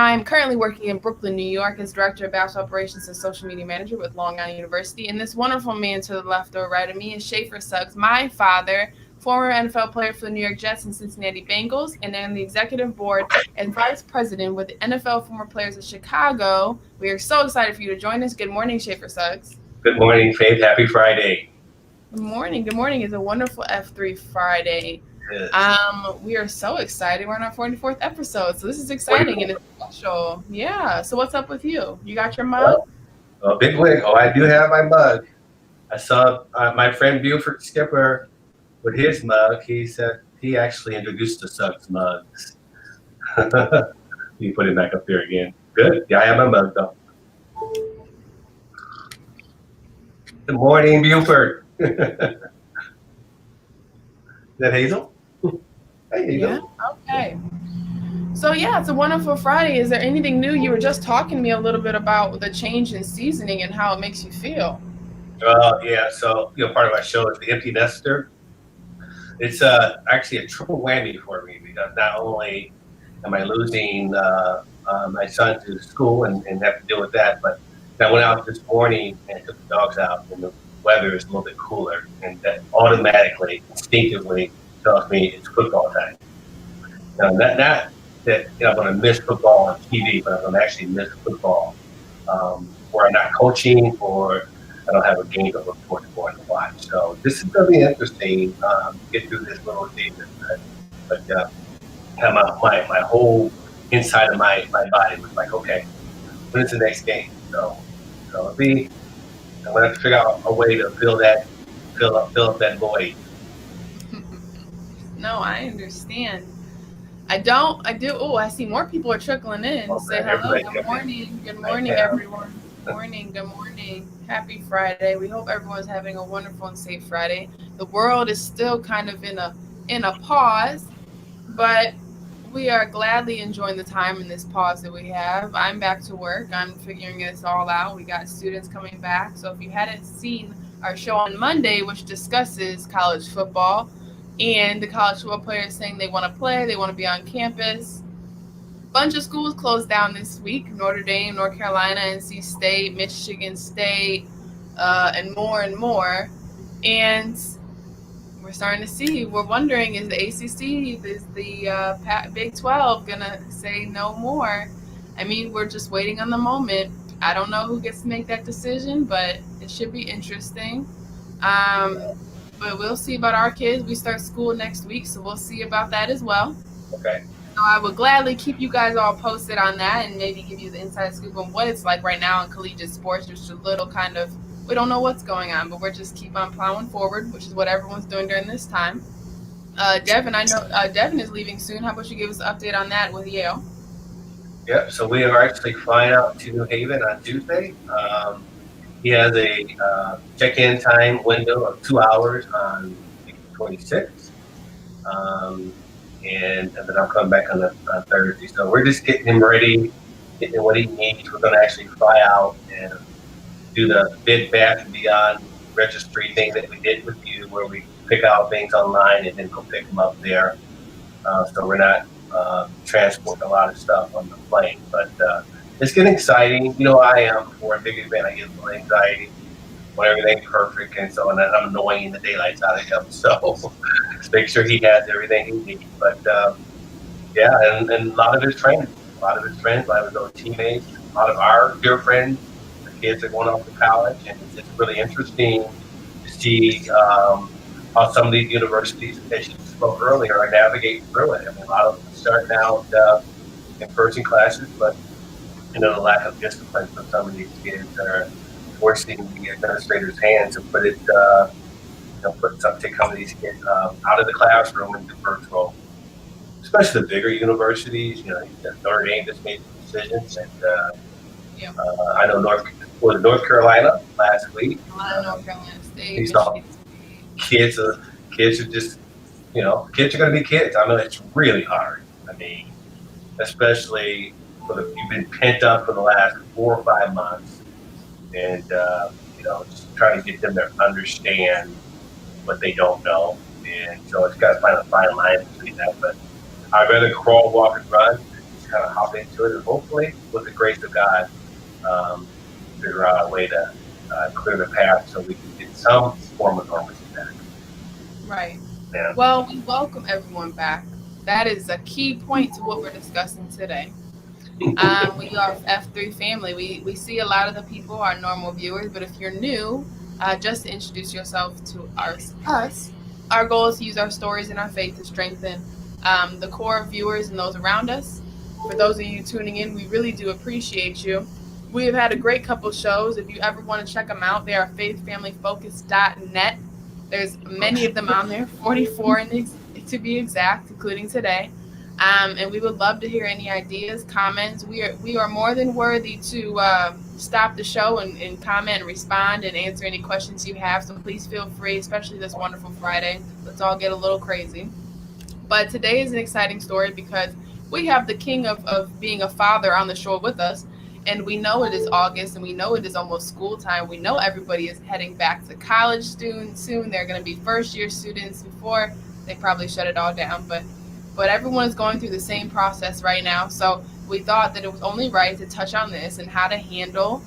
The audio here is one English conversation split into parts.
I'm currently working in Brooklyn, New York as Director of Basketball Operations and Social Media Manager with Long Island University. And this wonderful man to the left or right of me is Schaefer Suggs, my father, former NFL player for the New York Jets and Cincinnati Bengals, and then the Executive Board and Vice President with the NFL Former Players of Chicago. We are so excited for you to join us. Good morning, Schaefer Suggs. Good morning, Faith. Happy Friday. Good morning. Good morning. It's a wonderful F3 Friday. Yes. We are so excited. We're on our 44th episode, so this is exciting and it's special. Yeah. So what's up with you? You got your mug? Well, a big wig. Oh, I do have my mug. I saw my friend Buford Skipper with his mug. He said he actually introduced the Suggs mugs. You put it back up there again. Good. Yeah, I have my mug though. Good morning, Buford. Is that Hazel? Hey, Hazel. Yeah. Okay. So yeah, it's a wonderful Friday. Is there anything new? You were just talking to me a little bit about the change in seasoning and how it makes you feel. Yeah. So part of my show is the empty nester. It's actually a triple whammy for me because not only am I losing my son to school and have to deal with that, but I went out this morning and took the dogs out, and the weather is a little bit cooler, and that automatically, instinctively tells me it's football time. Now, not that I'm going to miss football on TV, but I'm going to actually miss football where I'm not coaching or I don't have a game to look forward to going to watch. So this is going to be interesting. Get through this little season, but my whole inside of my body was like, okay, when is the next game? So it'll be. I'm gonna have to figure out a way to fill up that void. No, I understand. I don't. I do. Oh, I see more people are trickling in. Say Okay, hello. everybody Good come in. morning. Good I morning, am. everyone. Good morning. Good morning. Happy Friday. We hope everyone's having a wonderful and safe Friday. The world is still kind of in a pause, but we are gladly enjoying the time in this pause that we have. I'm back to work. I'm figuring this all out. We got students coming back. So if you hadn't seen our show on Monday, which discusses college football and the college football players saying they want to play, they want to be on campus, bunch of schools closed down this week: Notre Dame, North Carolina, NC State, Michigan State, and more and more. And we're starting to see. We're wondering: is the ACC, is the Big 12 gonna say no more? I mean, we're just waiting on the moment. I don't know who gets to make that decision, but it should be interesting. Um, but we'll see about our kids. We start school next week, so we'll see about that as well. Okay. So I would gladly keep you guys all posted on that and maybe give you the inside scoop on what it's like right now in collegiate sports. Just a little kind of, we don't know what's going on, but we're just keep on plowing forward, which is what everyone's doing during this time. Devin, I know Devin is leaving soon. How about you give us an update on that with Yale? Yep. So we are actually flying out to New Haven on Tuesday. He has a check-in time window of 2 hours on the 26th. Um, and then I'll come back on Thursday. So we're just getting him ready, getting what he needs. We're going to actually fly out and do the Bed Bath and Beyond registry thing that we did with you, where we pick out things online and then go pick them up there. So we're not transporting a lot of stuff on the plane, but it's getting exciting. You know, I am for a big event. I get a little anxiety when everything's perfect, and so and I'm annoying the daylights out of him. So just make sure he has everything he needs. But yeah, and a lot of his friends, a lot of those teammates, a lot of our dear friends, the kids are going off to college, and it's really interesting to see how some of these universities, as you spoke earlier, are navigating through it. I mean, a lot of them are starting out in-person classes, but the lack of discipline from some of these kids are forcing the administrators' hands to put it, take some of these kids out of the classroom into virtual, especially the bigger universities. Notre Dame just made some decisions, and Yeah. I know North Carolina last week. North Carolina State, He saw Michigan State. kids are just, kids are going to be kids. I mean, it's really hard. I mean, especially you've been pent up for the last 4 or 5 months, and just trying to get them to understand what they don't know, and so it's got to find a fine line between that. But I'd rather crawl, walk, and run. It's kind of hop into it, and hopefully, with the grace of God, um, figure out a way to clear the path so we can get some form of normalcy back. Right. Yeah. Well, we welcome everyone back. That is a key point to what we're discussing today. We are F3 family. We see a lot of the people, our normal viewers, but if you're new, just to introduce yourself to us, our goal is to use our stories and our faith to strengthen the core of viewers and those around us. For those of you tuning in, we really do appreciate you. We have had a great couple shows. If you ever want to check them out, they are faithfamilyfocus.net. There's many of them on there, 44 to be exact, including today. And we would love to hear any ideas, comments. We are more than worthy to stop the show and comment and respond and answer any questions you have. So please feel free, especially this wonderful Friday. Let's all get a little crazy. But today is an exciting story because we have the king of being a father on the show with us. And we know it is August and we know it is almost school time. We know everybody is heading back to college soon. They're going to be first year students before they probably shut it all down. But everyone is going through the same process right now. So we thought that it was only right to touch on this and how to handle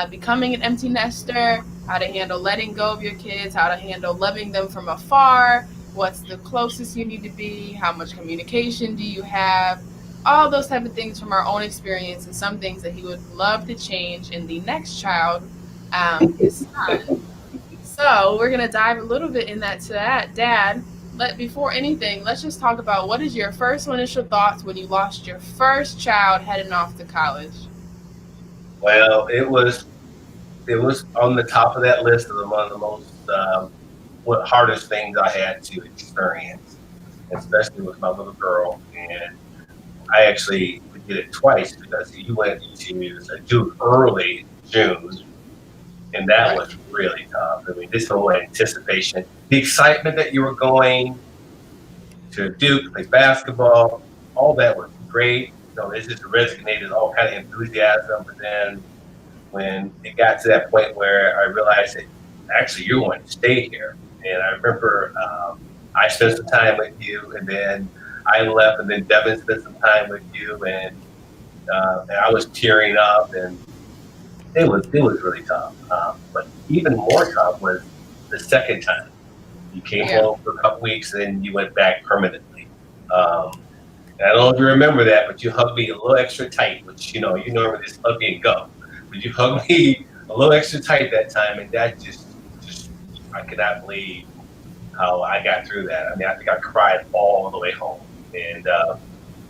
becoming an empty nester, how to handle letting go of your kids, how to handle loving them from afar, what's the closest you need to be, how much communication do you have, all those type of things from our own experience, and some things that he would love to change in the next child, his son. So we're gonna dive a little bit in that to that, Dad. But before anything, let's just talk about what is your first initial thoughts when you lost your first child heading off to college. Well, it was on the top of that list of one of the most what hardest things I had to experience, especially with my little girl. And I actually did it twice because you went to June, early June, and that Right. was really tough. I mean, this whole anticipation, the excitement that you were going to Duke, play basketball, all that was great. It just resonated, all kind of enthusiasm. But then when it got to that point where I realized that actually you're going to stay here, and I remember I spent some time with you, and then I left, and then Devin spent some time with you, and I was tearing up, and it was really tough. But even more tough was the second time. You came Yeah. home for a couple weeks, and then you went back permanently. Um, and I don't know if you remember that, but you hugged me a little extra tight, which you normally just hug me and go. But you hugged me a little extra tight that time, and that just I cannot believe how I got through that. I mean, I think I cried all the way home, and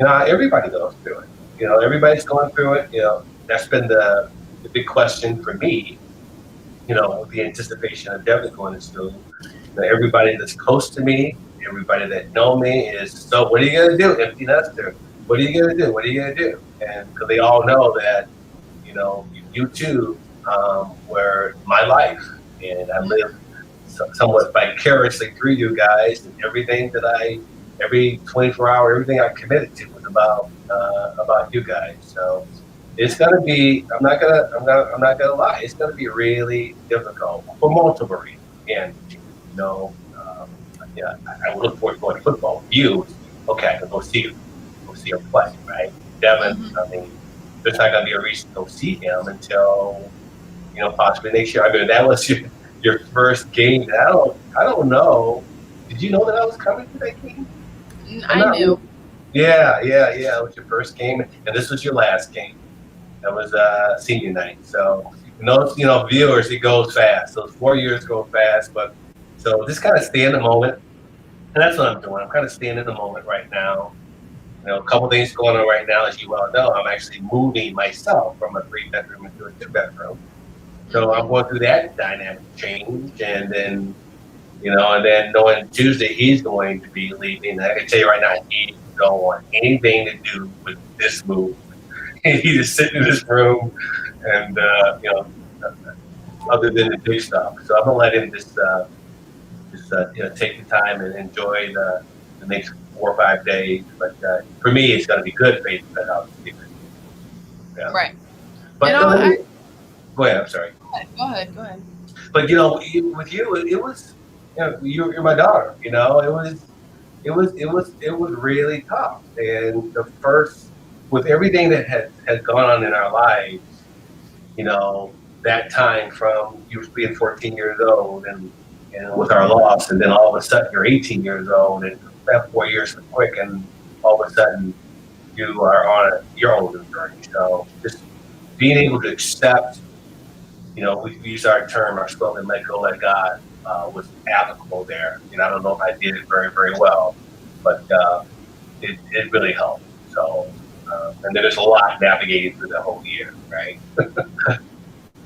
everybody goes through it. Everybody's going through it. That's been the big question for me. With the anticipation of Devin going to school. Everybody that's close to me, everybody that know me is, so what are you gonna do, empty nester? What are you gonna do? What are you gonna do? And because they all know that, you too were my life, and I live somewhat vicariously through you guys, and every 24 hour, everything I committed to was about you guys. So it's gonna be. I'm not gonna lie. It's gonna be really difficult for multiple reasons. And yeah, I look forward to going to football with you. Okay, I can go see him play, right? Devin, Hmm. I mean, there's not gonna be a reason to go see him until possibly next year. I mean, that was your first game. I don't know. Did you know that I was coming to that game? I'm I not really. knew. Yeah, yeah, yeah. It was your first game, and this was your last game. That was senior night. So, those viewers, it goes fast. Those 4 years go fast, but so just kind of stay in the moment, and that's what I'm doing. I'm kind of staying in the moment right now. A couple things going on right now, as you well know. I'm actually moving myself from a 3 bedroom into a 2 bedroom. So I'm Hmm. going through that dynamic change, and then knowing Tuesday he's going to be leaving. I can tell you right now, he don't want anything to do with this move. He just sitting in this room, and other than the big stuff. So I'm gonna let him just take the time and enjoy the next 4 or 5 days. But for me, it's gonna be good faith that I'll keep it. Yeah. Right. But let me I, go ahead. I'm sorry. go ahead. Go ahead. Go ahead. But with you, it was you're my daughter. It was really tough. And the first with everything that has gone on in our lives, you know, that time from you being 14 years old and with our loss, and then all of a sudden you're 18 years old, and that 4 years so quick, and all of a sudden you are on your own new journey. So just being able to accept, we use our term, our slogan, let go, let God, was applicable there. I don't know if I did it very, very well, but it really helped. So, and there's a lot navigating through the whole year, right?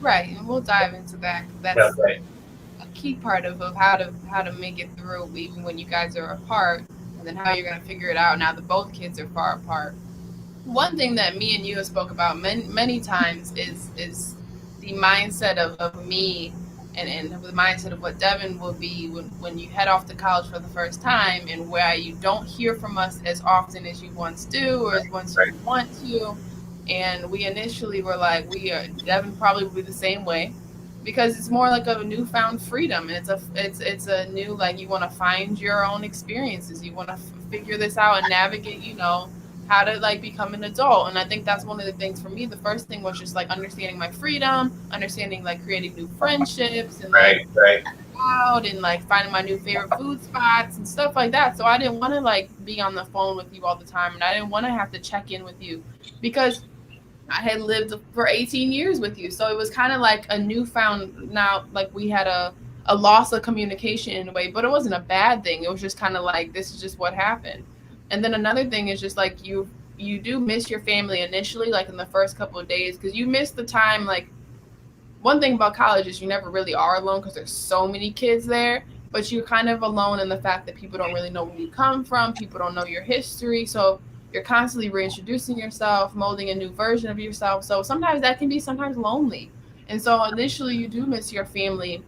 Right, and we'll dive into that. Yeah, That's right, a key part of how to make it through even when you guys are apart, and then how you're gonna figure it out now that both kids are far apart. One thing that me and you have spoke about many times is the mindset of me, and the mindset of what Devin will be when you head off to college for the first time, and where you don't hear from us as often as you once do or as once right, you want to. And we initially were like, we are Devin probably will be the same way, because it's more like a newfound freedom, and it's a new, like, you want to find your own experiences, you want to figure this out and navigate, how to like become an adult. And I think that's one of the things for me. The first thing was just like understanding my freedom, understanding like creating new friendships, and like right, right, out and like finding my new favorite food spots and stuff like that. So I didn't want to like be on the phone with you all the time, and I didn't want to have to check in with you, because I had lived for 18 years with you. So it was kind of like a newfound, now like we had a loss of communication in a way, but it wasn't a bad thing. It was just kind of like, this is just what happened. And then another thing is just like you do miss your family initially, like in the first couple of days, because you miss the time. Like, one thing about college is you never really are alone because there's so many kids there, but you're kind of alone in the fact that people don't really know where you come from, people don't know your history. So you're constantly reintroducing yourself, molding a new version of yourself. So sometimes that can be sometimes lonely. And so initially you do miss your family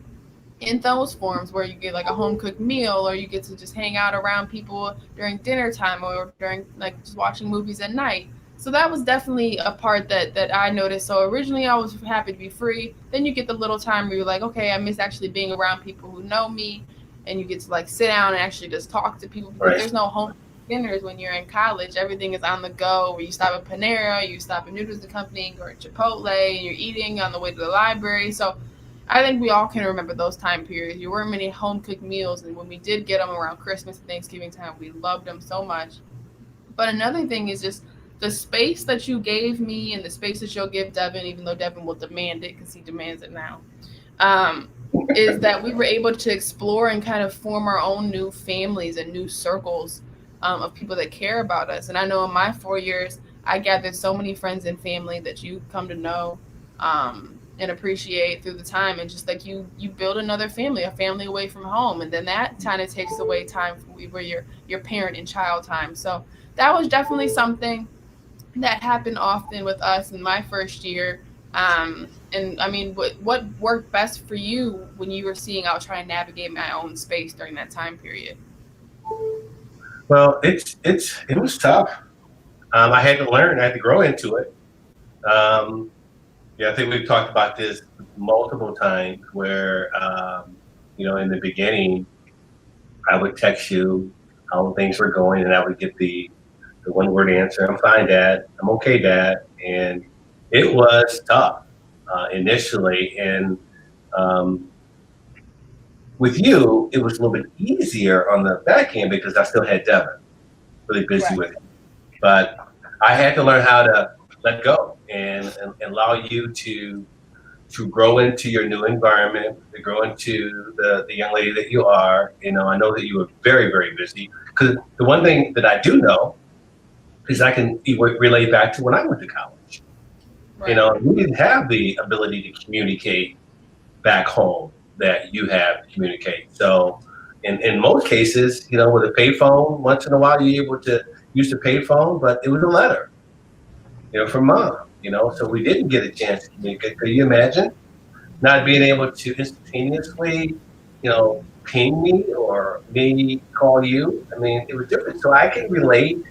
in those forms, where you get like a home cooked meal, or you get to just hang out around people during dinner time, or during like just watching movies at night. So that was definitely a part that I noticed. So originally I was happy to be free. Then you get the little time where you're like, okay, I miss actually being around people who know me, and you get to like sit down and actually just talk to people, because right, there's no home dinners when you're in college. Everything is on the go, where you stop at Panera, you stop at Noodles and Company or Chipotle, and you're eating on the way to the library. So I think we all can remember those time periods. You weren't many home cooked meals, and when we did get them around Christmas and Thanksgiving time, we loved them so much. But another thing is just the space that you gave me and the space that you'll give Devin, even though Devin will demand it because he demands it now, um, is that we were able to explore and kind of form our own new families and new circles, of people that care about us. And I know in my 4 years, I gathered so many friends and family that you come to know, and appreciate through the time. And just like you build another family, a family away from home, and then that kind of takes away time where your parent and child time. So that was definitely something that happened often with us in my first year. And I mean, what worked best for you when you were seeing I was trying to navigate my own space during that time period? well, it was tough. I had to learn, I had to grow into it. um, yeah, I think we've talked about this multiple times, where in the beginning I would text you how things were going, and I would get the one word answer: "I'm fine, Dad. I'm okay, Dad." And it was tough initially, and um, with you, it was a little bit easier on the back end because I still had Devin really busy Right. with it. But I had to learn how to let go and allow you to grow into your new environment, to grow into the young lady that you are. I know that you were very, very busy, because the one thing that I do know is I can relate back to when I went to college. Right. We didn't have the ability to communicate back home that you have to communicate. So in most cases, with a payphone, once in a while you're able to use the payphone, but it was a letter, from mom. So we didn't get a chance to communicate. Could you imagine not being able to instantaneously, ping me or me call you? I mean, it was different. So I can relate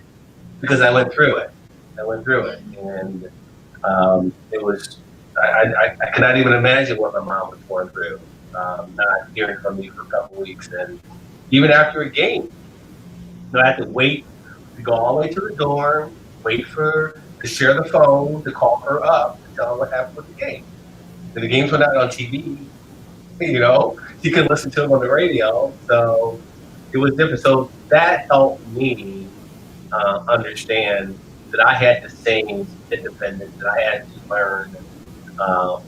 because I went through it. I went through it, and it was. I cannot even imagine what my mom was going through, not hearing from me for a couple of weeks, and even after a game, I had to wait to go all the way to the dorm, wait for to share the phone, to call her up, to tell her what happened with the game. And the games were not on TV, she couldn't listen to them on the radio. So it was different. So that helped me understand that I had the same independence, that I had to learn um,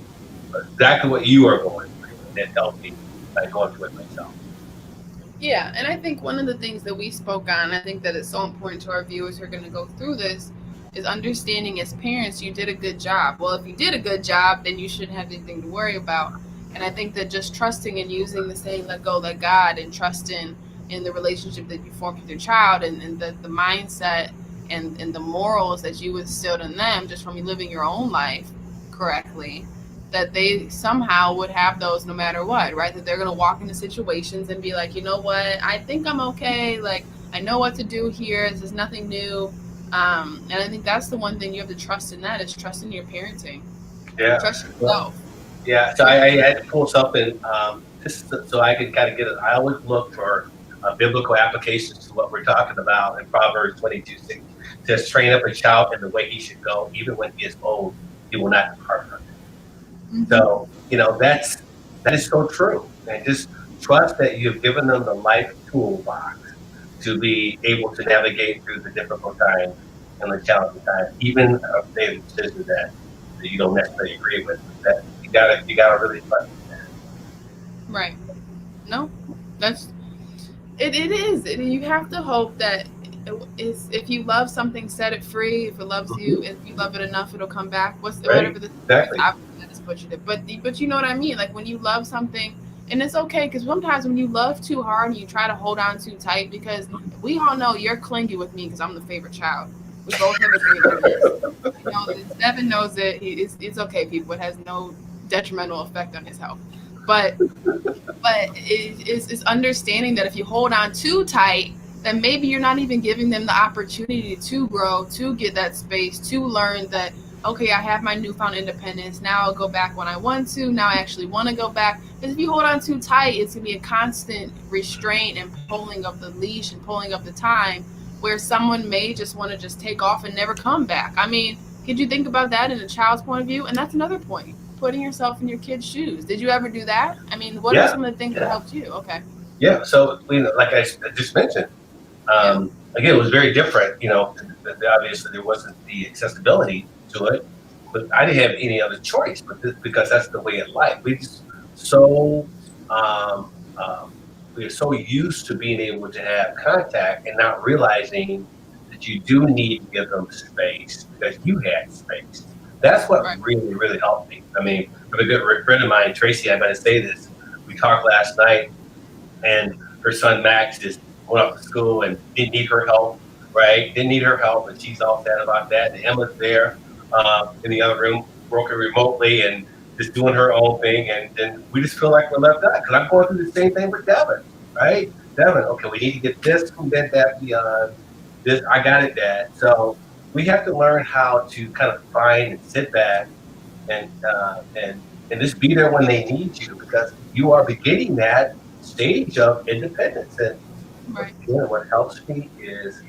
exactly what you are going through. And that helped me by going through it myself. Yeah, and I think one of the things that we spoke on, I think that it's so important to our viewers who are going to go through this, is understanding as parents you did a good job. Well, if you did a good job, then you shouldn't have anything to worry about. And I think that just trusting and using the saying "let go, let God," and trusting in the relationship that you formed with your child, and the mindset and the morals that you instilled in them just from you living your own life correctly, that they somehow would have those no matter what, right? That they're going to walk into situations and be like, you know what, I think I'm okay. Like, I know what to do here. This is nothing new. And I think that's the one thing you have to trust in, that is trust in your parenting. Yeah. Trust Well, yourself. yeah. So I had to pull something just so I could kind of get it. I always look for biblical applications to what we're talking about. In Proverbs 22:6 says, "Train up a child in the way he should go, even when he is old, he will not depart from it." Mm-hmm. So, that is so true. And just trust that you've given them the life toolbox to be able to navigate through the difficult times and the challenging times, even if they have a decision that you don't necessarily agree with. That you gotta really trust Right. No, that's it is. You have to hope that is, if you love something, set it free. If it loves that. you, if you love it enough, it'll come back. Right? Whatever the Exactly. obviously that is butchered it, but you know what I mean. Like when you love something, and it's okay because sometimes when you love too hard and you try to hold on too tight, because we all know you're clingy with me because I'm the favorite child. We both have agreed on this. You know, Devin knows it. It's okay, people. It has no detrimental effect on his health, but it's understanding that if you hold on too tight, then maybe you're not even giving them the opportunity to grow, to get that space, to learn that, okay, I have my newfound independence. Now I'll go back when I want to. Now I actually want to go back. Because if you hold on too tight, it's going to be a constant restraint and pulling of the leash and pulling of the time where someone may just want to just take off and never come back. I mean, could you think about that in a child's point of view? And that's another point, putting yourself in your kid's shoes. Did you ever do that? I mean, what are Yeah. some of the things that helped you? Okay. Yeah. So, like I just mentioned, Yeah. again, it was very different. Obviously there wasn't the accessibility to it, but I didn't have any other choice. Because that's the way in life. So um, um, we are so used to being able to have contact and not realizing that you do need to give them space because you had space. That's what Right. really, really helped me. I mean, I have a good friend of mine, Tracy. I'm going to say this. We talked last night, and her son Max just went off to school and didn't need her help, right? Didn't need her help, and she's all sad about that. And Emma's there in the other room, working remotely and just doing her own thing, and we just feel like we're left out because I'm going through the same thing with Devin, right? Devin, okay, we need to get this from Bed Bath Beyond. This, I got it, Dad. So we have to learn how to kind of find and sit back and just be there when they need you because you are beginning that stage of independence. And Right. again, what helps me is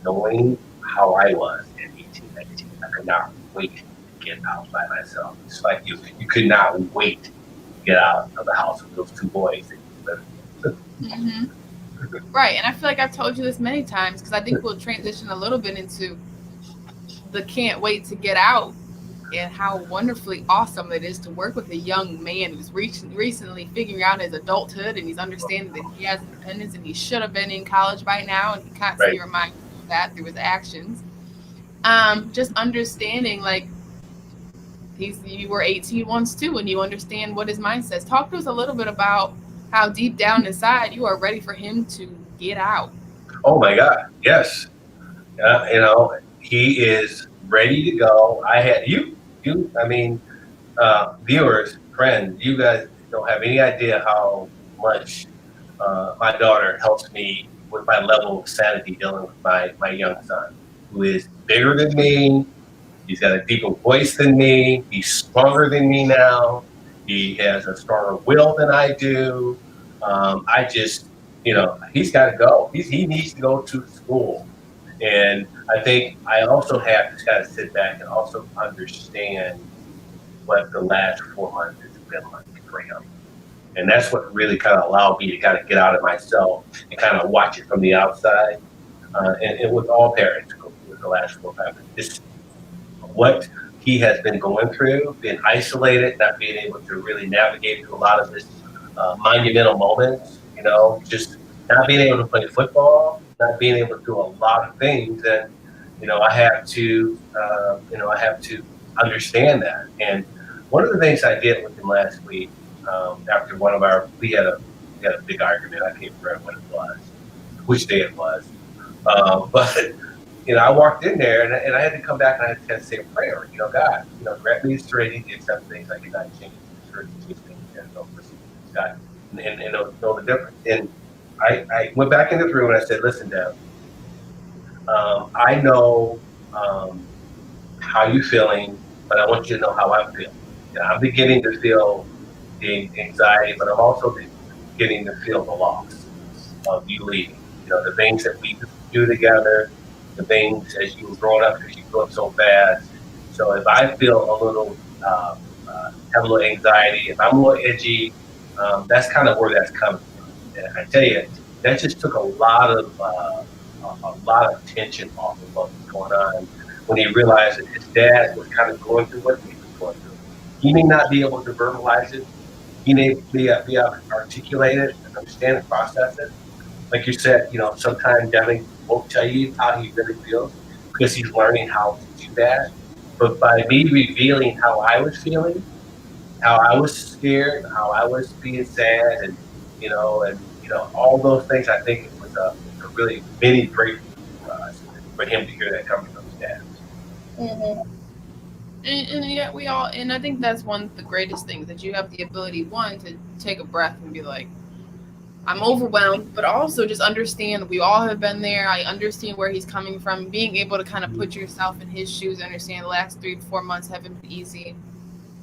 knowing how I was at 18, 19. I could not wait to get out by myself. It's like you could not wait to get out of the house with those two boys that you lived with. Hmm. Right. And I feel like I've told you this many times because I think we'll transition a little bit into the can't wait to get out and how wonderfully awesome it is to work with a young man who's recently figuring out his adulthood and he's understanding that he has independence and he should have been in college by now and he constantly Right. reminds you of that through his actions. Just understanding like you were 18 once too and you understand what his mind says. Talk to us a little bit about how deep down inside you are ready for him to get out. Oh my God. Yes. He is ready to go. I mean, viewers, friends, you guys don't have any idea how much my daughter helps me with my level of sanity dealing with my young son, who is bigger than me. He's got a deeper voice than me. He's stronger than me now. He has a stronger will than I do. I just, he's got to go. He needs to go to school. And I think I also have to kind of sit back and also understand what the last 4 months has been like for him. And that's what really kind of allowed me to kind of get out of myself and kind of watch it from the outside. And with all parents with the last 4 or 5 months, this what he has been going through, being isolated, not being able to really navigate through a lot of his monumental moments, just not being able to play football, not being able to do a lot of things. And, I have to understand that. And one of the things I did with him last week, after we had a big argument. I can't remember what it was, which day it was. But I walked in there and I had to come back and I had to say a prayer. God, grant me the serenity to accept things I cannot change, the courage to change things and know God, and know the difference. And I went back into the room and I said, listen, Deb, I know how you're feeling, but I want you to know how I'm feeling. I'm beginning to feel the anxiety, but I'm also beginning to feel the loss of you leaving. The things that we do together, the things as you were growing up, because you grew up so fast. So if I feel a little, have a little anxiety, if I'm a little edgy, that's kind of where that's coming from. And I tell you, that just took a lot of tension off of what was going on when he realized that his dad was kind of going through what he was going through. He may not be able to verbalize it. He may be able to articulate it and understand and process it. Like you said, sometimes Devin won't tell you how he really feels because he's learning how to do that. But by me revealing how I was feeling, how I was scared, how I was being sad, and all those things, I think it was a really mini breakthrough for us, for him to hear that coming from his dad. Hmm. And yet we all, and I think that's one of the greatest things that you have the ability, one, to take a breath and be like, I'm overwhelmed, but also just understand we all have been there. I understand where he's coming from. Being able to kind of put yourself in his shoes, understand the last 3 to 4 months haven't been easy.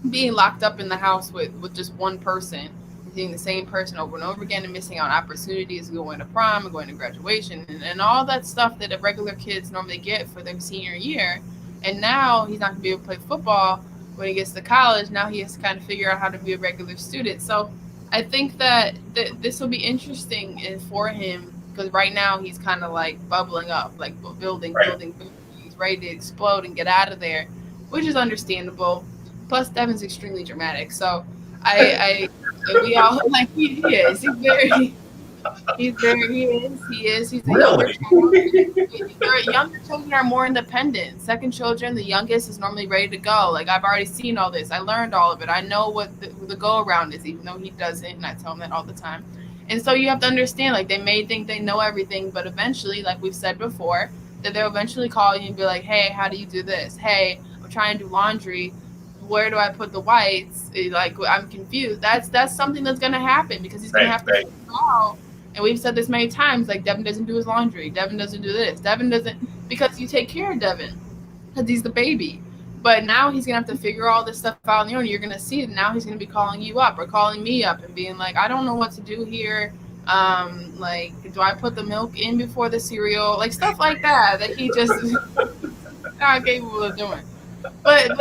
Being locked up in the house with just one person, seeing the same person over and over again and missing out on opportunities, going to prom and going to graduation and all that stuff that the regular kids normally get for their senior year. And now he's not going to be able to play football when he gets to college. Now he has to kind of figure out how to be a regular student. So I think that this will be interesting for him because right now he's kind of like bubbling up, like building, Right. building, building. He's ready to explode and get out of there, which is understandable. Plus, Devin's extremely dramatic, so we all like he is. He's a younger Really? child. Younger children are more independent. Second children, the youngest is normally ready to go. Like I've already seen all this. I learned all of it. I know what the go around is, even though he doesn't, and I tell him that all the time. And so you have to understand, like they may think they know everything, but eventually, like we've said before, that they'll eventually call you and be like, "Hey, how do you do this? Hey, I'm trying to do laundry. Where do I put the whites? Like I'm confused." That's something that's gonna happen because he's gonna Right, have to right, figure out. And we've said this many times, like Devin doesn't do his laundry. Devin doesn't do this. Devin doesn't because you take care of Devin because he's the baby. But now he's gonna have to figure all this stuff out on the own. You're gonna see it now. He's gonna be calling you up or calling me up and being like, "I don't know what to do here. Like, do I put the milk in before the cereal? Like stuff like that that he just not capable of doing." But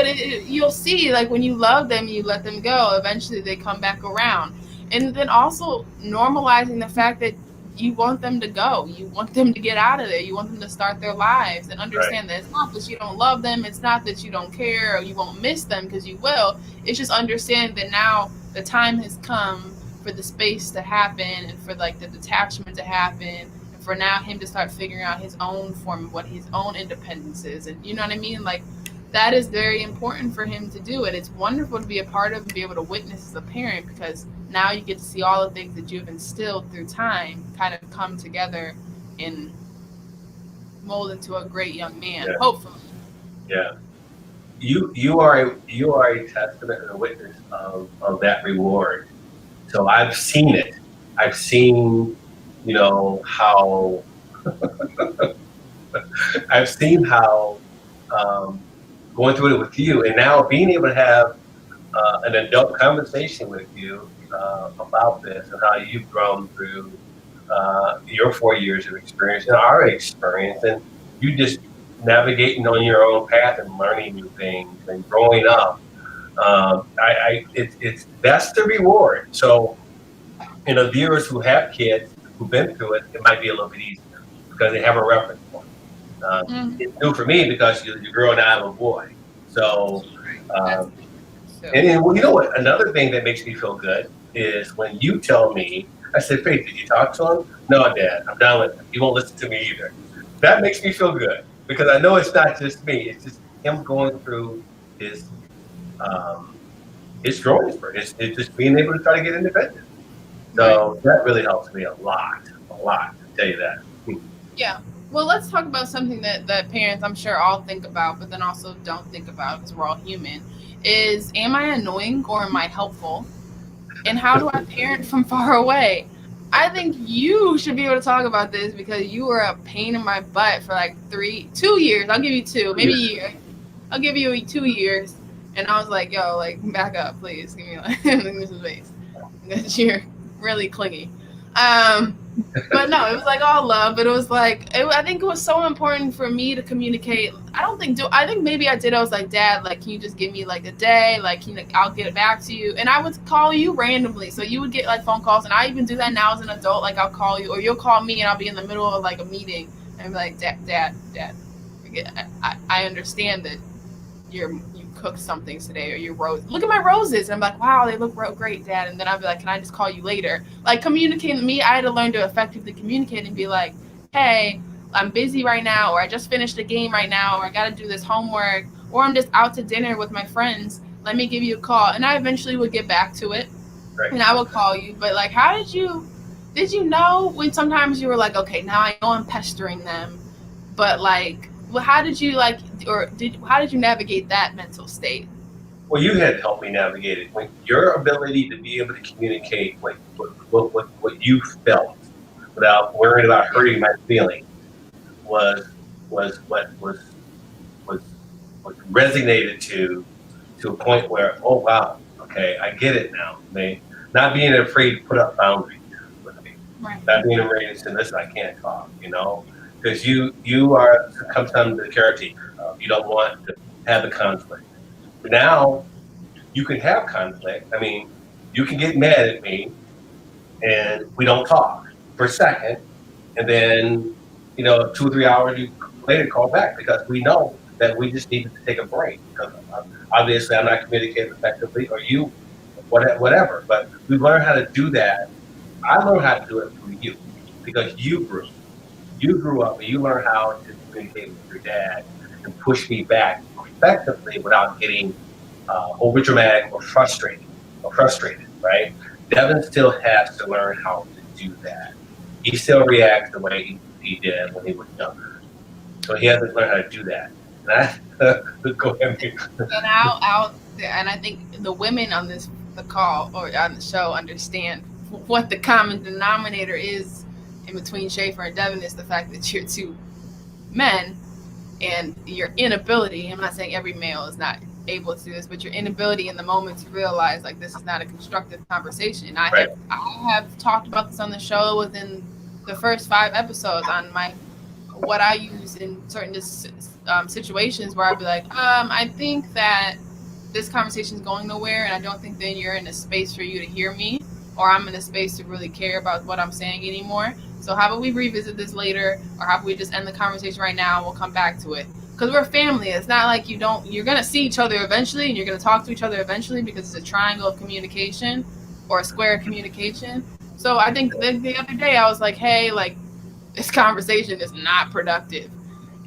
you'll see, like when you love them, you let them go. Eventually, they come back around, and then also normalizing the fact that you want them to go, you want them to get out of there, you want them to start their lives, and right. understand that it's not that you don't love them, it's not that you don't care or you won't miss them because you will. It's just understand that now the time has come for the space to happen and for like the detachment to happen and for now him to start figuring out his own form of what his own independence is, and you know what I mean, like that is very important for him to do. And it's wonderful to be a part of and be able to witness as a parent because now you get to see all the things that you've instilled through time kind of come together and mold into a great young man, Yeah, hopefully. yeah. You are a testament and a witness of that reward. So I've seen it. I've seen, how I've seen how um, going through it with you, and now being able to have an adult conversation with you about this and how you've grown through your 4 years of experience and our experience. And you just navigating on your own path and learning new things and growing up. It's that's the reward. So, viewers who have kids who've been through it, it might be a little bit easier because they have a reference point. Mm-hmm. It's new for me because you're a girl and I am a boy. So, Right. That's um, so. and then, well, you know what? Another thing that makes me feel good is when you tell me, I said, Faith, did you talk to him? No, Dad, I'm done with him. He won't listen to me either. That makes me feel good because I know it's not just me. It's just him going through his um, his growing spurt. It's just being able to try to get independent. Right. So that really helps me a lot. To tell you that. Yeah. Well, let's talk about something that parents, I'm sure, all think about, but then also don't think about because we're all human. Is am I annoying or am I helpful? And how do I parent from far away? I think you should be able to talk about this because you were a pain in my butt for like 2 years. I'll give you two, maybe a year. I'll give you 2 years. And I was like, yo, like, back up, please. Give me like, give me some space. Because you're really clingy. Um, but no, it was like all love. But it was like, I think it was so important for me to communicate. I think maybe I did. I was like, Dad, like, can you just give me like a day? Like, I'll get it back to you. And I would call you randomly. So you would get like phone calls. And I even do that now as an adult. Like, I'll call you or you'll call me and I'll be in the middle of like a meeting. And be like, Dad. I understand that you cooked something today or your rose. Look at my roses. And I'm like, wow, they look great, Dad. And then I'll be like, can I just call you later? Like communicating with me, I had to learn to effectively communicate and be like, hey, I'm busy right now, or I just finished a game right now, or I got to do this homework, or I'm just out to dinner with my friends. Let me give you a call. And I eventually would get back to it Right. and I would call you. But like, did you know when sometimes you were like, okay, now I know I'm pestering them, but like, well, how did you like, how did you navigate that mental state? Well, you had helped me navigate it. When your ability to be able to communicate what you felt without worrying about Yeah. hurting my feelings was what was was resonated to a point where, oh wow, okay, I get it now. Not being afraid to put up boundaries with me, Right. not being afraid to say, listen, I can't talk, because you are comes down to the caretaker. You don't want to have the conflict. Now you can have conflict. I mean, you can get mad at me and we don't talk for a second, and then 2 or 3 hours later call back because we know that we just needed to take a break because obviously I'm not communicating effectively or you whatever. But we learned how to do that. I learned how to do it through you because you grew up and you learned how to communicate with your dad and push me back effectively without getting over dramatic or frustrated, right? Devin still has to learn how to do that. He still reacts the way he did when he was younger. So he has to learn how to do that. And I go ahead. And out there, and I think the women on the call or on the show understand what the common denominator is in between Schaefer and Devin is the fact that you're two men and your inability. I'm not saying every male is not able to do this, but your inability in the moment to realize like this is not a constructive conversation. Right. I have talked about this on the show within the first 5 episodes on my what I use in certain situations where I'd be like, I think that this conversation is going nowhere, and I don't think that you're in a space for you to hear me, or I'm in a space to really care about what I'm saying anymore. So how about we revisit this later, or how about we just end the conversation right now and we'll come back to it? Because we're family. It's not like you're gonna see each other eventually, and you're gonna talk to each other eventually because it's a triangle of communication or a square of communication. So I think the other day I was like, hey, like this conversation is not productive.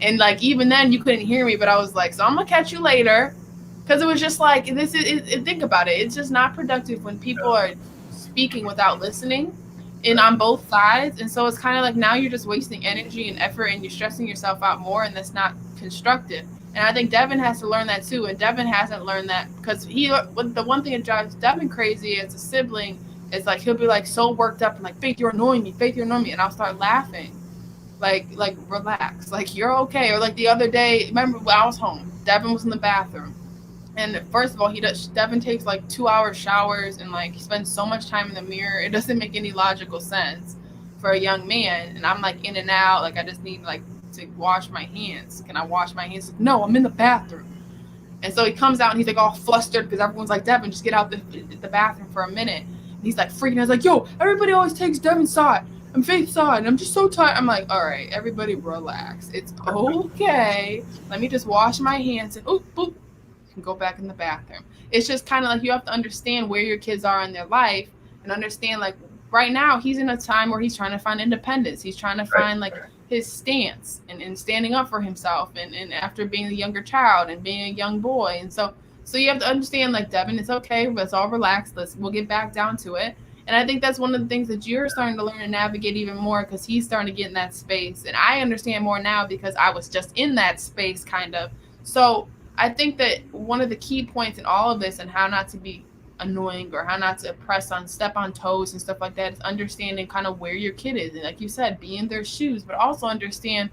And like even then you couldn't hear me, but I was like, so I'm gonna catch you later, because it was just like think about it. It's just not productive when people are speaking without listening, and on both sides. And so it's kind of like now you're just wasting energy and effort, and you're stressing yourself out more, and that's not constructive. And I think Devin has to learn that too. And Devin hasn't learned that because the one thing that drives Devin crazy as a sibling is like he'll be like so worked up and like, Faith, you're annoying me. Faith, you're annoying me, and I'll start laughing like relax, like you're okay. Or like the other day, remember when I was home, Devin was in the bathroom, and first of all, Devin takes like 2 hour showers and like he spends so much time in the mirror. It doesn't make any logical sense for a young man. And I'm like in and out, like I just need like to wash my hands. Can I wash my hands? No, I'm in the bathroom. And so he comes out and he's like all flustered because everyone's like, Devin, just get out the bathroom for a minute. And he's like freaking out. He's like, yo, everybody always takes Devin's side. I'm Faith's side. And I'm just so tired. I'm like, all right, everybody relax. It's okay. Let me just wash my hands and oop, boop, and go back in the bathroom. It's just kind of like you have to understand where your kids are in their life and understand like right now he's in a time where he's trying to find independence. He's trying to Right. find like his stance and standing up for himself and after being a younger child and being a young boy. And so you have to understand like Devin, it's okay, let's all relax. We'll get back down to it. And I think that's one of the things that you're starting to learn and navigate even more because he's starting to get in that space. And I understand more now because I was just in that space kind of. So I think that one of the key points in all of this and how not to be annoying or how not to press on step on toes and stuff like that is understanding kind of where your kid is and like you said be in their shoes but also understand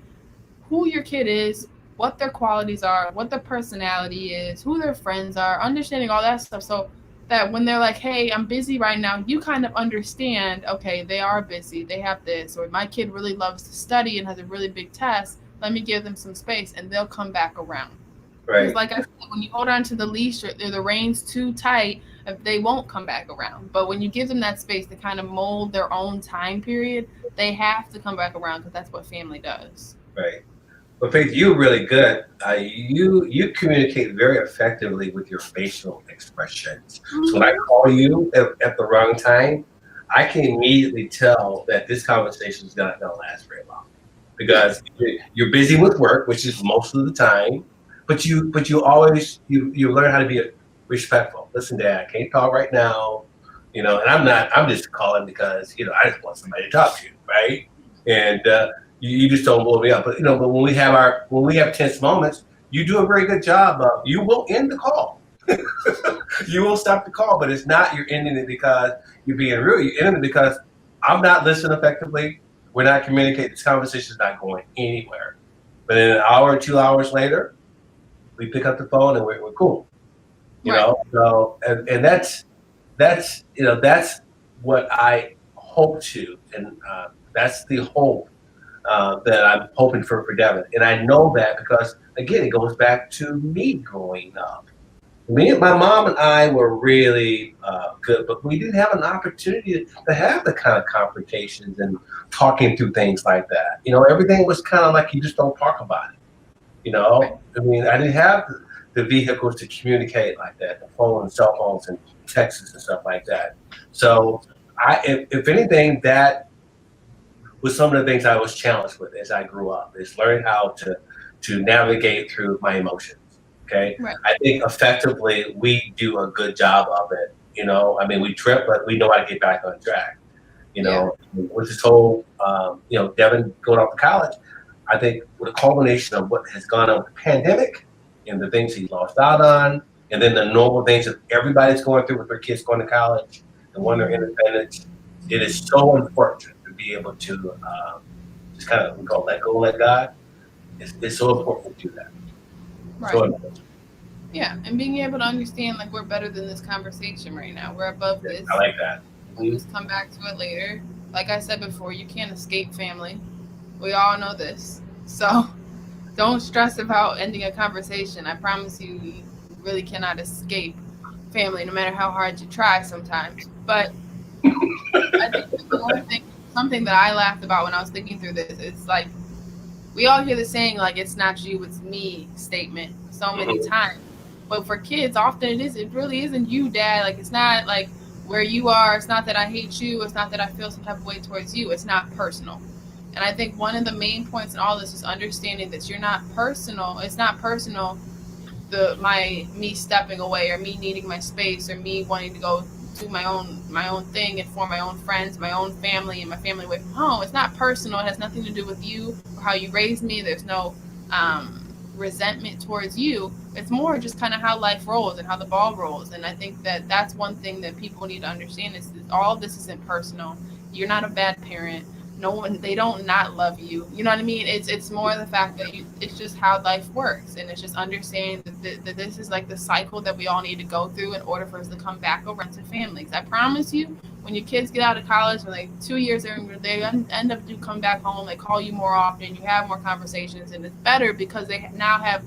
who your kid is, what their qualities are, what their personality is, who their friends are, understanding all that stuff so that when they're like, hey, I'm busy right now, you kind of understand, okay, they are busy, they have this, or my kid really loves to study and has a really big test, let me give them some space and they'll come back around. Because, Right. like I said, when you hold on to the leash or the reins too tight, they won't come back around. But when you give them that space to kind of mold their own time period, they have to come back around because that's what family does. Right. Well, Faith, you're really good. You communicate very effectively with your facial expressions. So when I Mm-hmm. call you at the wrong time, I can immediately tell that this conversation is not going to last very long Yeah. because you're busy with work, which is most of the time. But you always you learn how to be respectful. Listen, Dad, I can't talk right now. And I'm not. I'm just calling because I just want somebody to talk to, right? And you just don't blow me up. But when we have tense moments, you do a very good job of you will end the call. You will stop the call, but it's not you're ending it because you're being rude. You're ending it because I'm not listening effectively. We're not communicating. This conversation is not going anywhere. But then an hour or 2 hours later, we pick up the phone and we're cool. Right. So and that's what I hope to, and that's the hope that I'm hoping for Devin. And I know that because again, it goes back to me growing up. My mom and I were really good, but we didn't have an opportunity to have the kind of confrontations and talking through things like that. Everything was kind of like you just don't talk about it. Right. I mean, I didn't have the vehicles to communicate like that, the phone and cell phones and texts and stuff like that. So, if anything, that was some of the things I was challenged with as I grew up, is learning how to navigate through my emotions. Okay, Right. I think effectively we do a good job of it. I mean, we trip, but we know how to get back on track. Yeah. With this whole, Devin going off to college, I think with a culmination of what has gone on with the pandemic and the things he lost out on, and then the normal things that everybody's going through with their kids going to college and wanting their independence, it is so important to be able to just kind of we call it let go, let God. It's so important to do that. So Right. Yeah. And being able to understand like we're better than this conversation right now. We're above I this. like that. We'll Mhm. just come back to it later. Like I said before, you can't escape family. We all know this. So don't stress about ending a conversation. I promise you, you really cannot escape family, no matter how hard you try sometimes. But I think the one thing, something that I laughed about when I was thinking through this, it's like we all hear the saying, like, it's not you, it's me statement so many Mhm. times. But for kids, often it really isn't you, dad. Like, it's not like where you are. It's not that I hate you. It's not that I feel some type of way towards you. It's not personal. And I think one of the main points in all this is understanding that you're not personal. It's not personal the my me stepping away or me needing my space or me wanting to go do my own thing and form my own friends, my own family, and my family away from home. It's not personal. It has nothing to do with you or how you raised me. There's no resentment towards you. It's more just kind of how life rolls and how the ball rolls. And I think that that's one thing that people need to understand is that all of this isn't personal. You're not a bad parent. no one, they don't not love you. You know what I mean? It's more the fact that it's just how life works, and it's just understanding that this is like the cycle that we all need to go through in order for us to come back around to families. I promise you, when your kids get out of college, when like 2 years they end up to come back home, they call you more often, you have more conversations, and it's better because they now have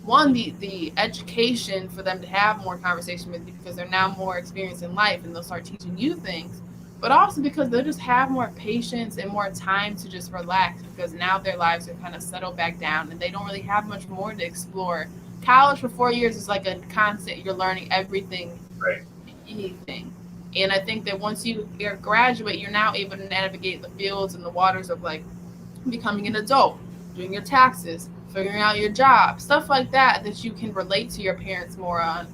one, the education for them to have more conversation with you because they're now more experienced in life and they'll start teaching you things, but also because they'll just have more patience and more time to just relax because now their lives are kind of settled back down and they don't really have much more to explore. College for 4 years is like a constant, you're learning everything, Right. anything. And I think that once you graduate, you're now able to navigate the fields and the waters of like becoming an adult, doing your taxes, figuring out your job, stuff like that that you can relate to your parents more on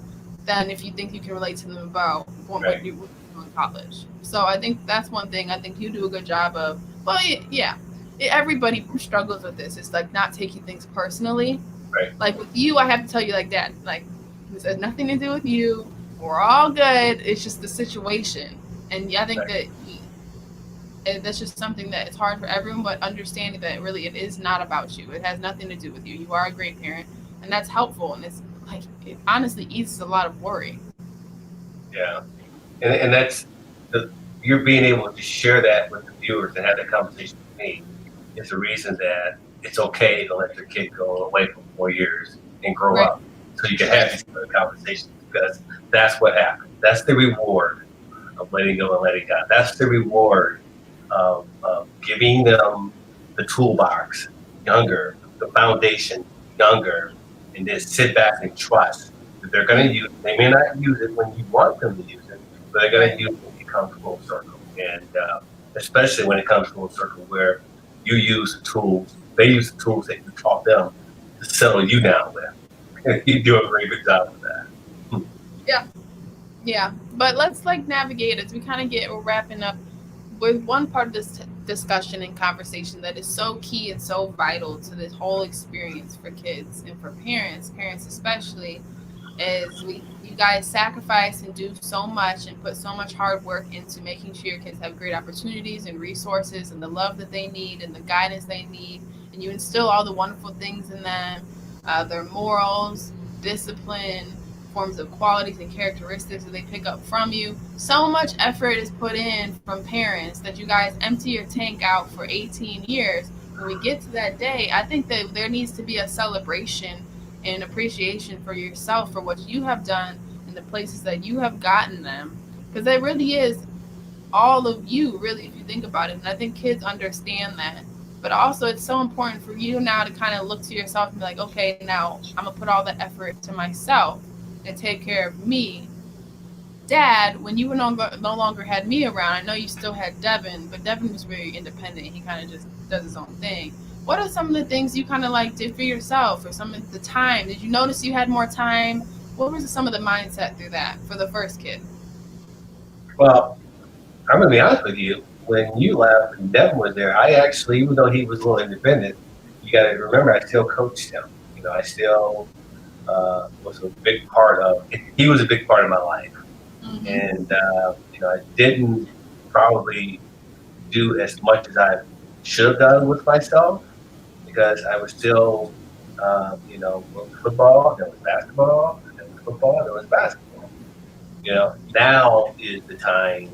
than if you think you can relate to them about what Right. you do in college. So I think that's one thing I think you do a good job of. Well, yeah, everybody struggles with this. It's like not taking things personally. Right. Like with you, I have to tell you like that. Like this has nothing to do with you. We're all good. It's just the situation. And I think Right. that and that's just something that it's hard for everyone, but understanding that really it is not about you. It has nothing to do with you. You are a great parent, and that's helpful. And it's like it honestly eases a lot of worry. Yeah. And that's the you're being able to share that with the viewers and have that conversation with me is the reason that it's okay to let your kid go away for 4 years and grow Right. up, so you can have Right. these other conversations because that's what happens. That's the reward of letting go and letting God. That's the reward of giving them the toolbox younger, the foundation younger, and then sit back and trust that they're going to use it. They may not use it when you want them to use it, but they're going Right. to use it when it comes full circle. And especially when it comes full circle where you use the tools, they use the tools that you taught them to settle you down with. You do a very good job with that. Yeah. Yeah. But let's like navigate as we kind of get we're wrapping up with one part of this discussion and conversation that is so key and so vital to this whole experience for kids and for parents especially, is you guys sacrifice and do so much and put so much hard work into making sure your kids have great opportunities and resources and the love that they need and the guidance they need, and you instill all the wonderful things in them, their morals, discipline, forms of qualities and characteristics that they pick up from you. So much effort is put in from parents that you guys empty your tank out for 18 years. When we get to that day, I think that there needs to be a celebration and appreciation for yourself for what you have done and the places that you have gotten them. Because it really is all of you, really, if you think about it. And I think kids understand that. But also, it's so important for you now to kind of look to yourself and be like, okay, now I'm going to put all the effort to myself and take care of me. Dad, when you were no longer had me around, I know you still had Devin, but Devin was very independent. He kind of just does his own thing. What are some of the things you kind of like did for yourself, or some of the time? Did you notice you had more time? What was some of the mindset through that for the first kid? Well, I'm gonna be honest with you. When you left and Devin was there, I actually, even though he was a little independent, you got to remember, I still coached him. I still was a big part of. He was a big part of my life, Mm-hmm. and I didn't probably do as much as I should have done with myself because I was still, with football, there was basketball, there was football, there was basketball. Now is the time.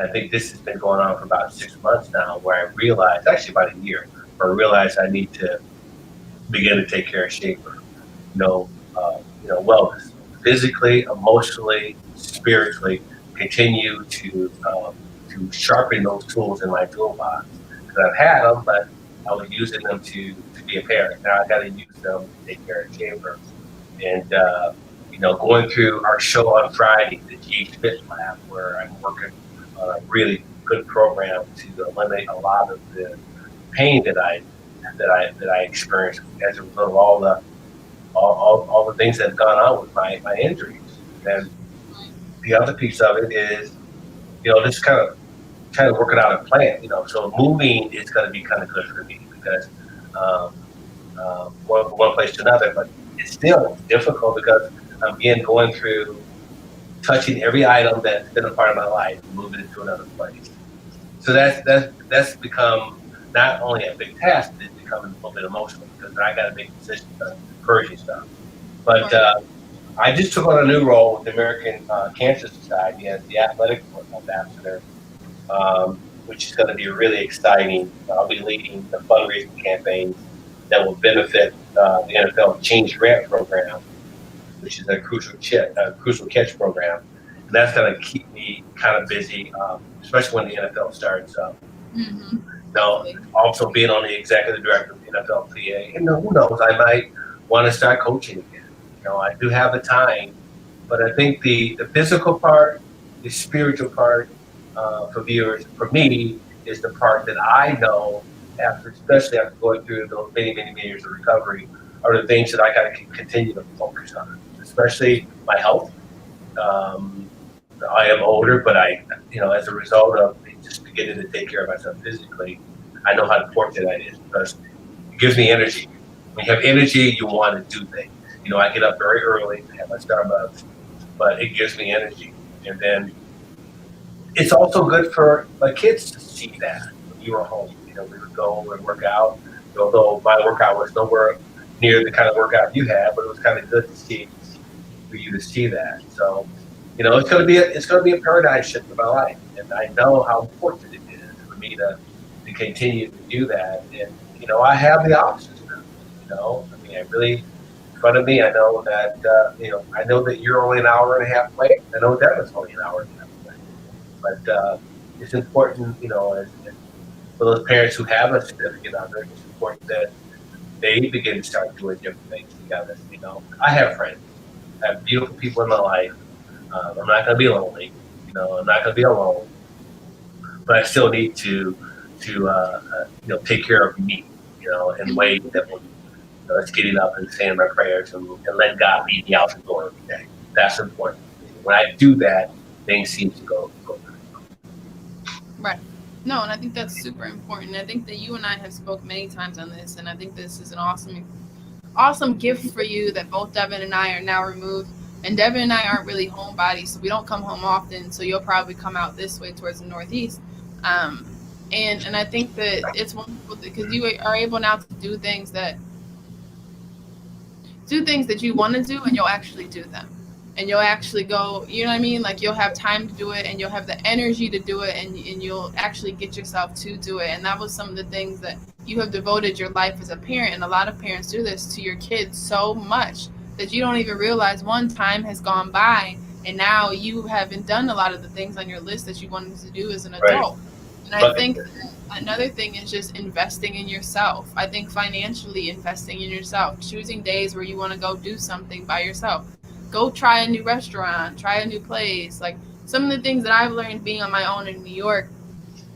I think this has been going on for about 6 months now, where I realized, actually about a year, where I realized I need to begin to take care of Schaefer. Wellness, physically, emotionally, spiritually, continue to sharpen those tools in my toolbox. Because I've had them, but I was using them to be a parent. Now I got to use them to take care of Schaefer. And going through our show on Friday, the GH Fit Lab, where I'm working on a really good program to eliminate a lot of the pain that I experienced as a result of all the things that have gone on with my injuries. And the other piece of it is, just kind of working out a plan. So moving is going to be kind of good for me because um, going from one place to another, but it's still difficult because I'm again going through touching every item that's been a part of my life, moving it to another place. So that's become not only a big task, but it's becoming a little bit emotional because I got to make decisions on encouraging stuff. But Right. I just took on a new role with the American Cancer Society as the athletic ambassador, which is going to be really exciting. I'll be leading the fundraising campaigns that will benefit the NFL Change Grant Program, which is a crucial catch program, and that's going to keep me kind of busy, especially when the NFL starts. Mm-hmm. Now, Definitely. also being on the executive director of the NFLPA, and who knows, I might want to start coaching again. I do have the time, but I think the physical part, the spiritual part for viewers, for me, is the part that I know after, especially after going through those many years of recovery, are the things that I got to continue to focus on, especially my health. Um, I am older, but as a result of just beginning to take care of myself physically, I know how important that is because it gives me energy. When you have energy, you want to do things. I get up very early to have my Starbucks, but it gives me energy. And then it's also good for my kids to see that when you were home. We would go and work out, although my workout was nowhere near the kind of workout you had, but it was kind of good to see for you to see that. So, it's gonna be a paradigm shift in my life, and I know how important it is for me to continue to do that. And I have the options now. I mean, I really in front of me. I know that you're only an hour and a half away. I know Devin's only an hour and a half away. But it's important, as for those parents who have a significant other, it's important that they begin to start doing different things together. I have friends, I have beautiful people in my life. I'm not going to be lonely. I'm not going to be alone, but I still need to take care of me. In ways that will, it's getting up and saying my prayers and let God lead me out the door every day. That's important. When I do that, things seem to go good. Right. No, and I think that's super important. I think that you and I have spoke many times on this, and I think this is an awesome gift for you that both Devin and I are now removed. And Devin and I aren't really homebodies, so we don't come home often. So you'll probably come out this way towards the Northeast. Um, and I think that it's wonderful because you are able now to do things that you want to do, and you'll actually do them, and you'll actually go, you know what I mean, like you'll have time to do it, and you'll have the energy to do it, and you'll actually get yourself to do it. And that was some of the things that you have devoted your life as a parent, and a lot of parents do this to your kids so much that you don't even realize one time has gone by, and now you haven't done a lot of the things on your list that you wanted to do as an Right. adult. And I Bucket think list. another thing is just investing in yourself. I think financially investing in yourself, choosing days where you want to go do something by yourself. Go try a new restaurant, try a new place. Like some of the things that I've learned being on my own in New York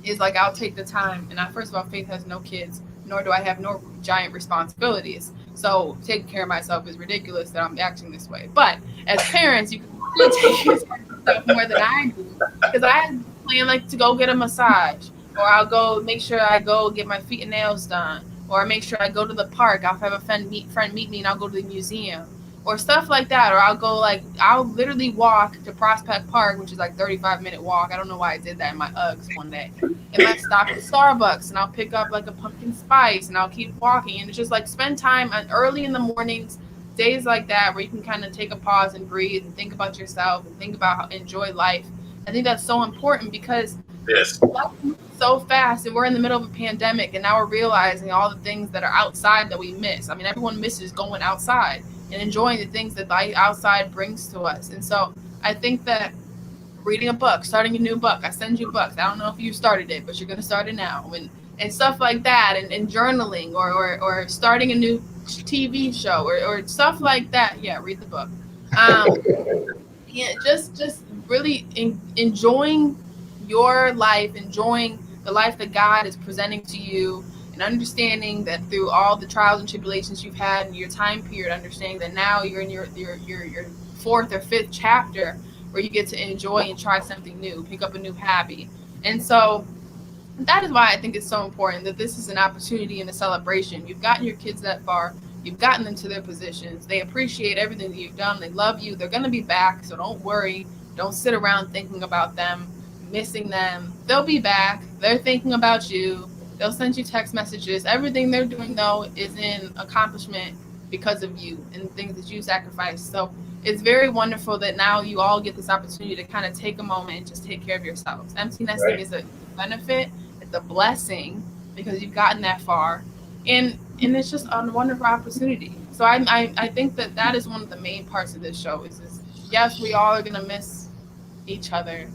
is like I'll take the time. And first of all, Faith has no kids, nor do I have no giant responsibilities. So taking care of myself is ridiculous that I'm acting this way. But as parents, you can still take care of yourself more than I do because I plan like to go get a massage, or I'll go make sure I go get my feet and nails done, or make sure I go to the park. I'll have a friend meet me, and I'll go to the museum or stuff like that. Or I'll literally walk to Prospect Park, which is like 35-minute walk. I don't know why I did that in my Uggs one day. And I stop at Starbucks and I'll pick up like a pumpkin spice and I'll keep walking. And it's just like spend time early in the mornings, days like that where you can kind of take a pause and breathe and think about yourself and think about how enjoy life. I think that's so important because Yes. life moves so fast and we're in the middle of a pandemic, and now we're realizing all the things that are outside that we miss. I mean, everyone misses going outside and enjoying the things that life outside brings to us. And so I think that reading a book, starting a new book. I send you books. I don't know if you started it, but you're gonna start it now, and stuff like that, and journaling, or starting a new TV show, or stuff like that. Yeah, read the book. Um, yeah, just really enjoying your life, enjoying the life that God is presenting to you, and understanding that through all the trials and tribulations you've had in your time period, understanding that now you're in your fourth or fifth chapter where you get to enjoy and try something new, pick up a new hobby. And so that is why I think it's so important that this is an opportunity and a celebration. You've gotten your kids that far. You've gotten them to their positions. They appreciate everything that you've done. They love you. They're going to be back, so don't worry. Don't sit around thinking about them. missing them. They'll be back. They're thinking about you. They'll send you text messages. Everything they're doing though is in accomplishment because of you and things that you sacrificed. So it's very wonderful that now you all get this opportunity to kind of take a moment and just take care of yourselves. Empty nesting Right. is a benefit. It's a blessing because you've gotten that far, and it's just a wonderful opportunity. So I think that that is one of the main parts of this show. Is yes, we all are gonna miss each other.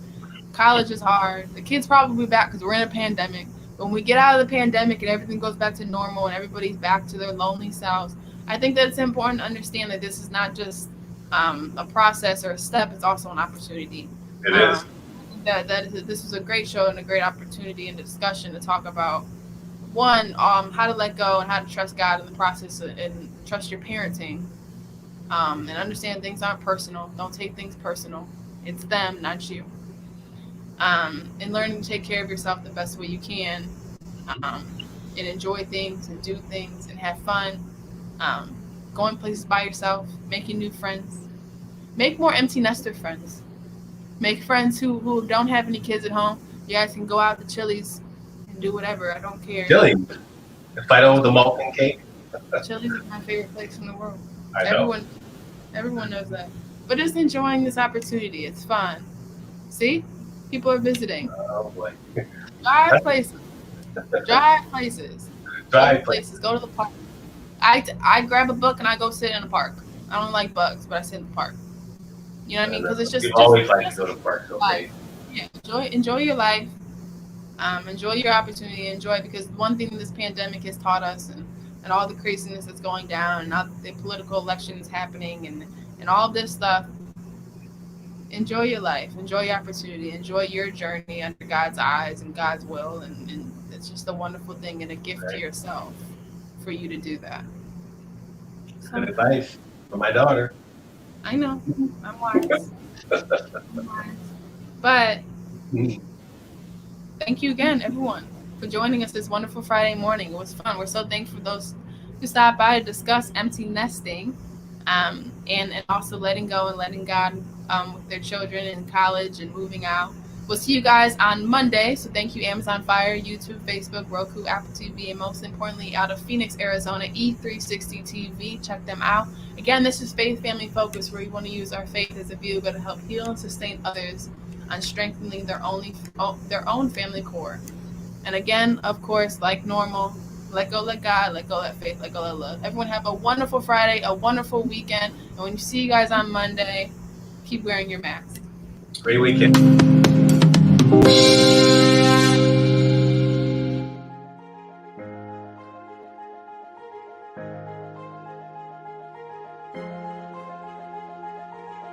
College is hard. The kids probably back because we're in a pandemic. When we get out of the pandemic and everything goes back to normal and everybody's back to their lonely selves, I think that it's important to understand that this is not just a process or a step; it's also an opportunity. It is. Um, this was a great show and a great opportunity and discussion to talk about one, how to let go and how to trust God in the process and trust your parenting, and understand things aren't personal. Don't take things personal. It's them, not you. And learning to take care of yourself the best way you can, um, and enjoy things and do things and have fun. Um, Going places by yourself, making new friends, make more empty nester friends. Make friends who don't have any kids at home. You guys can go out to Chili's and do whatever. I don't care. Chili. Fight over the molten cake. Chili's is my favorite place in the world. I know. Everyone knows that. But just enjoying this opportunity. It's fun. See? People are visiting. Oh boy. Drive places. Drive places. Go Dry to place. places. Go to the park. I grab a book and I go sit in the park. I don't like bugs, but I sit in the park. You know what I mean? Because it's We've just always liked to go to parks. life. Okay. Yeah, enjoy your life. Enjoy your opportunity. Enjoy, because one thing this pandemic has taught us, and all the craziness that's going down, and all the political elections happening, and all this stuff. Enjoy your life. Enjoy your opportunity. Enjoy your journey under God's eyes and God's will, and it's just a wonderful thing and a gift to Right. yourself for you to do that. Good So advice from my daughter. I know I'm wise. I'm wise. But thank you again, everyone, for joining us this wonderful Friday morning. It was fun. We're so thankful for those who stopped by to discuss empty nesting, and also letting go and letting God, with their children in college and moving out. We'll see you guys on Monday. So thank you, Amazon Fire, YouTube, Facebook, Roku, Apple TV, and most importantly, out of Phoenix, Arizona, E360 TV. Check them out. Again, this is Faith Family Focus, where we want to use our faith as a vehicle to help heal and sustain others on strengthening their own family core. And again, of course, like normal, let go, let God, let go, let faith, let go, let love. Everyone have a wonderful Friday, a wonderful weekend. And when you see you guys on Monday, keep wearing your mask. Great weekend.